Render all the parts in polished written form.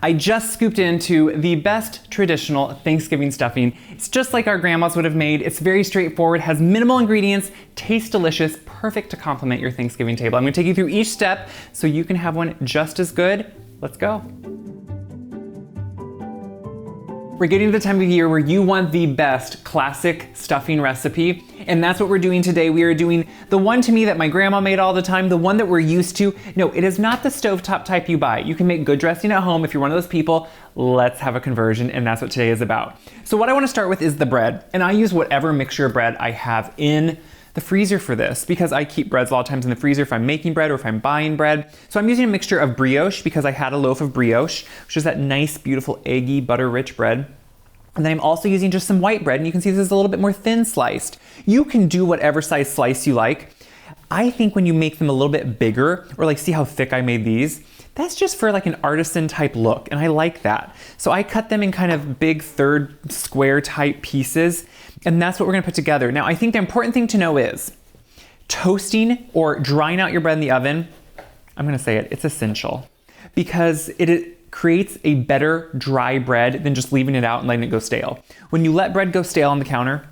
I just scooped into the best traditional Thanksgiving stuffing. It's just like our grandmas would have made. It's very straightforward, has minimal ingredients, tastes delicious, perfect to complement your Thanksgiving table. I'm gonna take you through each step so you can have one just as good. Let's go. We're getting to the time of year where you want the best classic stuffing recipe, and that's what we're doing today. We are doing the one to me that my grandma made all the time, the one that we're used to. No, it is not the stovetop type you buy. You can make good dressing at home if you're one of those people. Let's have a conversion, and that's what today is about. So what I want to start with is the bread, and I use whatever mixture of bread I have in the freezer for this because I keep breads a lot of times in the freezer if I'm making bread or if I'm buying bread. So I'm using a mixture of brioche because I had a loaf of brioche, which is that nice, beautiful, eggy, butter-rich bread. And then I'm also using just some white bread, and you can see this is a little bit more thin sliced. You can do whatever size slice you like. I think when you make them a little bit bigger, or like see how thick I made these, that's just for like an artisan type look, and I like that. So I cut them in kind of big third square type pieces, and that's what we're gonna put together. Now I think the important thing to know is toasting or drying out your bread in the oven, I'm gonna say it, it's essential because it creates a better dry bread than just leaving it out and letting it go stale. When you let bread go stale on the counter,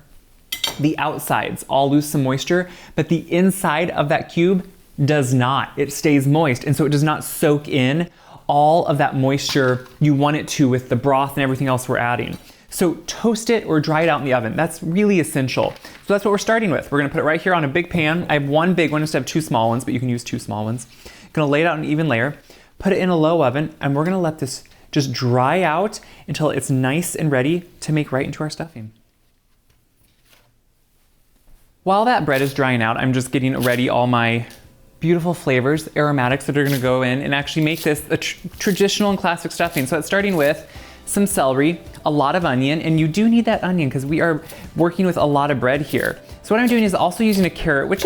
the outsides all lose some moisture, but the inside of that cube does not. It stays moist, and so it does not soak in all of that moisture you want it to with the broth and everything else we're adding. So toast it or dry it out in the oven. That's really essential. So that's what we're starting with. We're gonna put it right here on a big pan. I have one big one instead of two small ones, but you can use two small ones. Gonna lay it out in an even layer, put it in a low oven, and we're gonna let this just dry out until it's nice and ready to make right into our stuffing. While that bread is drying out, I'm just getting ready all my beautiful flavors, aromatics that are gonna go in and actually make this a traditional and classic stuffing. So it's starting with some celery, a lot of onion, and you do need that onion because we are working with a lot of bread here. So what I'm doing is also using a carrot, which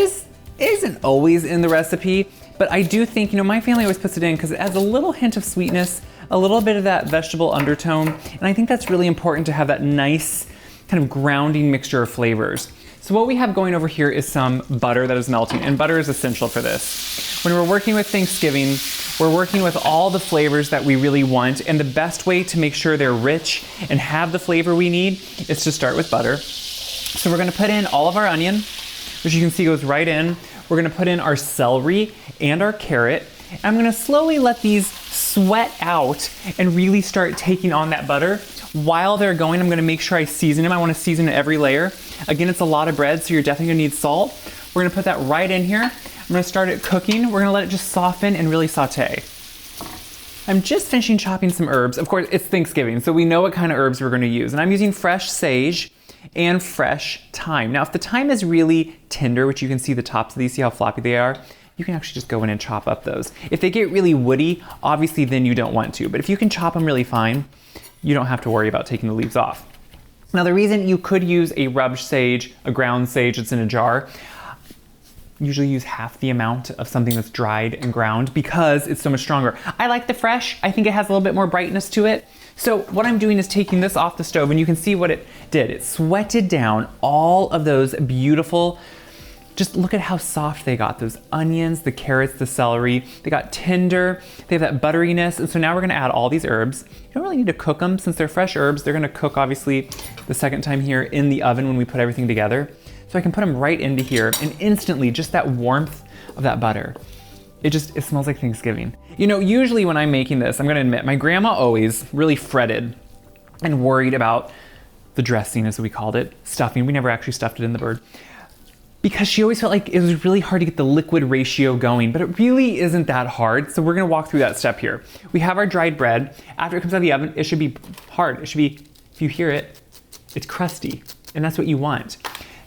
isn't always in the recipe, but I do think, my family always puts it in because it adds a little hint of sweetness, a little bit of that vegetable undertone, and I think that's really important to have that nice kind of grounding mixture of flavors. So what we have going over here is some butter that is melting, and butter is essential for this. When we're working with Thanksgiving, we're working with all the flavors that we really want, and the best way to make sure they're rich and have the flavor we need is to start with butter. So we're gonna put in all of our onion, which you can see goes right in. We're gonna put in our celery and our carrot. I'm gonna slowly let these sweat out and really start taking on that butter. While they're going, I'm gonna make sure I season them. I wanna season every layer. Again, it's a lot of bread, so you're definitely gonna need salt. We're gonna put that right in here. I'm gonna start it cooking. We're gonna let it just soften and really saute. I'm just finishing chopping some herbs. Of course, it's Thanksgiving, so we know what kind of herbs we're gonna use. And I'm using fresh sage and fresh thyme. Now, if the thyme is really tender, which you can see the tops of these, see how floppy they are, you can actually just go in and chop up those. If they get really woody, obviously then you don't want to, but if you can chop them really fine, you don't have to worry about taking the leaves off. Now, the reason you could use a rubbed sage, a ground sage that's in a jar, usually use half the amount of something that's dried and ground because it's so much stronger. I like the fresh. I think it has a little bit more brightness to it. So what I'm doing is taking this off the stove, and you can see what it did. It sweated down all of those beautiful, just look at how soft they got. Those onions, the carrots, the celery, they got tender, they have that butteriness. And so now we're gonna add all these herbs. You don't really need to cook them since they're fresh herbs. They're gonna cook obviously the second time here in the oven when we put everything together. So I can put them right into here, and instantly just that warmth of that butter, it smells like Thanksgiving. Usually when I'm making this, I'm gonna admit, my grandma always really fretted and worried about the dressing, as we called it, stuffing. We never actually stuffed it in the bird, because she always felt like it was really hard to get the liquid ratio going, but it really isn't that hard. So we're gonna walk through that step here. We have our dried bread. After it comes out of the oven, it should be hard. It should be, if you hear it, it's crusty, and that's what you want.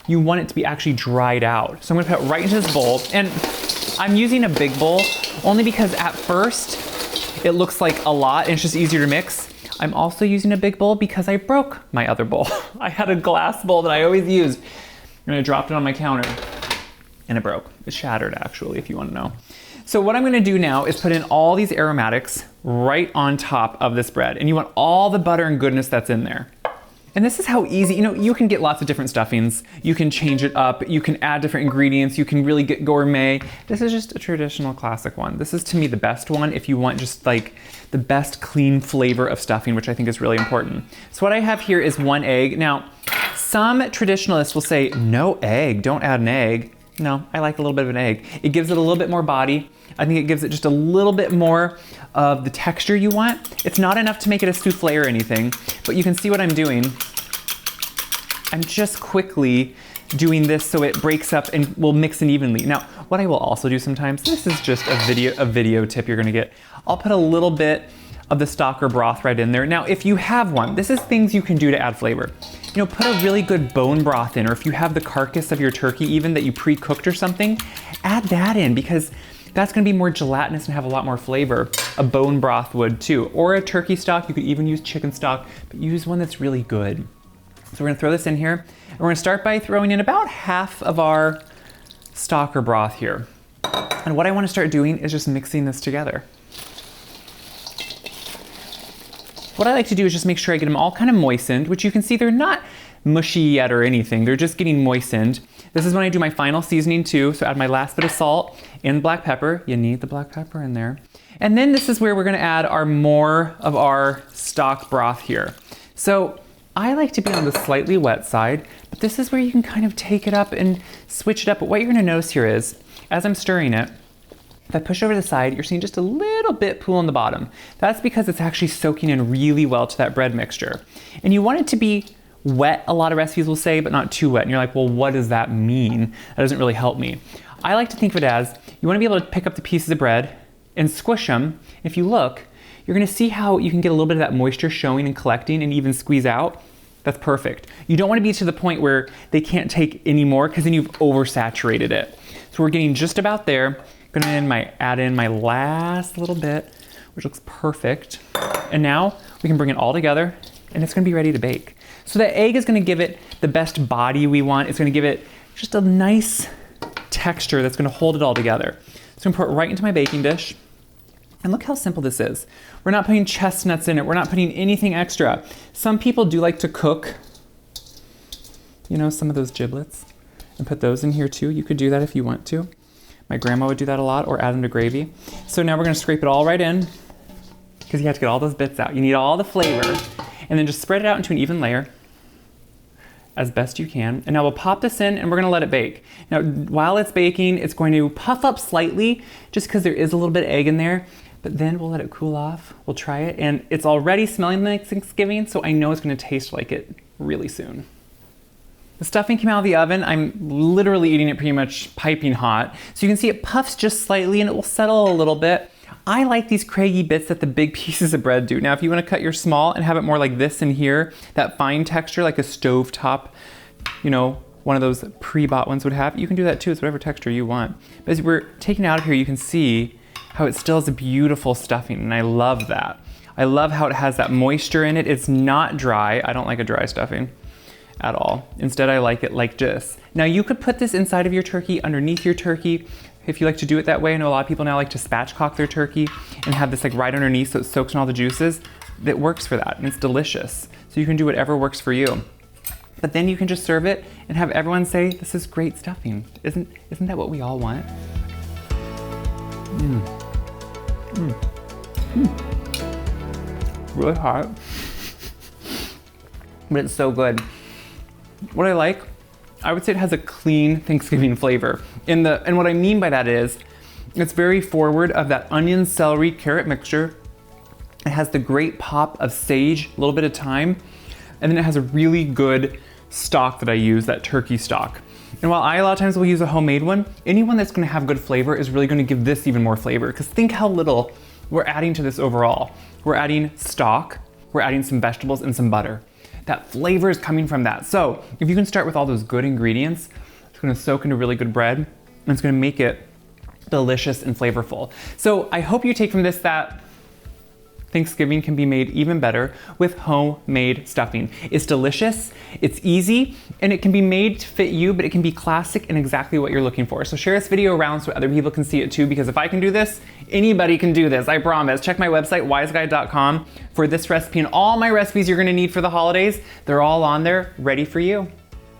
You want it to be actually dried out. So I'm gonna put it right into this bowl, and I'm using a big bowl only because at first it looks like a lot and it's just easier to mix. I'm also using a big bowl because I broke my other bowl. I had a glass bowl that I always used, and I dropped it on my counter and it broke. It shattered, actually, if you want to know. So what I'm gonna do now is put in all these aromatics right on top of this bread, and you want all the butter and goodness that's in there. And this is how easy, you can get lots of different stuffings. You can change it up. You can add different ingredients. You can really get gourmet. This is just a traditional classic one. This is to me the best one if you want just like the best clean flavor of stuffing, which I think is really important. So what I have here is 1 egg. Now, some traditionalists will say, no egg, don't add an egg. No, I like a little bit of an egg. It gives it a little bit more body. I think it gives it just a little bit more of the texture you want. It's not enough to make it a souffle or anything, but you can see what I'm doing. I'm just quickly doing this so it breaks up and will mix in evenly. Now, what I will also do sometimes, this is just a video tip you're gonna get. I'll put a little bit of the stock or broth right in there. Now, if you have one, this is things you can do to add flavor. Put a really good bone broth in, or if you have the carcass of your turkey even that you pre-cooked or something, add that in because that's gonna be more gelatinous and have a lot more flavor. A bone broth would too. Or a turkey stock, you could even use chicken stock, but use one that's really good. So we're gonna throw this in here, and we're gonna start by throwing in about half of our stock or broth here. And what I wanna start doing is just mixing this together. What I like to do is just make sure I get them all kind of moistened, which you can see they're not mushy yet or anything, they're just getting moistened. This is when I do my final seasoning too, so add my last bit of salt and black pepper. You need the black pepper in there. And then this is where we're gonna add more of our stock broth here. So I like to be on the slightly wet side, but this is where you can kind of take it up and switch it up. But what you're gonna notice here is, as I'm stirring it, if I push over to the side, you're seeing just a little bit pool on the bottom. That's because it's actually soaking in really well to that bread mixture. And you want it to be wet, a lot of recipes will say, but not too wet. And you're like, well, what does that mean? That doesn't really help me. I like to think of it as, you wanna be able to pick up the pieces of bread and squish them. If you look, you're gonna see how you can get a little bit of that moisture showing and collecting and even squeeze out. That's perfect. You don't wanna be to the point where they can't take any more because then you've oversaturated it. So we're getting just about there. Gonna add in my last little bit, which looks perfect. And now we can bring it all together and it's gonna be ready to bake. So the egg is gonna give it the best body we want. It's gonna give it just a nice texture that's gonna hold it all together. So I'm gonna put it right into my baking dish. And look how simple this is. We're not putting chestnuts in it. We're not putting anything extra. Some people do like to cook, some of those giblets and put those in here too. You could do that if you want to. My grandma would do that a lot, or add them to gravy. So now we're gonna scrape it all right in because you have to get all those bits out. You need all the flavor, and then just spread it out into an even layer as best you can. And now we'll pop this in and we're gonna let it bake. Now, while it's baking, it's going to puff up slightly just because there is a little bit of egg in there, but then we'll let it cool off. We'll try it, and it's already smelling like Thanksgiving, so I know it's gonna taste like it really soon. The stuffing came out of the oven. I'm literally eating it pretty much piping hot. So you can see it puffs just slightly and it will settle a little bit. I like these craggy bits that the big pieces of bread do. Now, if you want to cut your small and have it more like this in here, that fine texture like a stovetop, one of those pre-bought ones would have, you can do that too. It's whatever texture you want. But as we're taking it out of here, you can see how it still has a beautiful stuffing, and I love that. I love how it has that moisture in it. It's not dry. I don't like a dry stuffing at all. Instead, I like it like this. Now, you could put this inside of your turkey, underneath your turkey, if you like to do it that way. I know a lot of people now like to spatchcock their turkey and have this like right underneath so it soaks in all the juices. That works for that, and it's delicious. So you can do whatever works for you. But then you can just serve it and have everyone say, this is great stuffing. Isn't that what we all want? Really hot. But it's so good. What I would say it has a clean Thanksgiving flavor. And what I mean by that is, it's very forward of that onion, celery, carrot mixture. It has the great pop of sage, a little bit of thyme, and then it has a really good stock that I use, that turkey stock. And while I a lot of times will use a homemade one, anyone that's gonna have good flavor is really gonna give this even more flavor, because think how little we're adding to this overall. We're adding stock, we're adding some vegetables and some butter. That flavor is coming from that. So if you can start with all those good ingredients, it's gonna soak into really good bread, and it's gonna make it delicious and flavorful. So I hope you take from this that Thanksgiving can be made even better with homemade stuffing. It's delicious, it's easy, and it can be made to fit you, but it can be classic and exactly what you're looking for. So share this video around so other people can see it too, because if I can do this, anybody can do this, I promise. Check my website, wiseguy.com, for this recipe and all my recipes you're gonna need for the holidays. They're all on there, ready for you.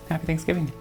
Happy Thanksgiving.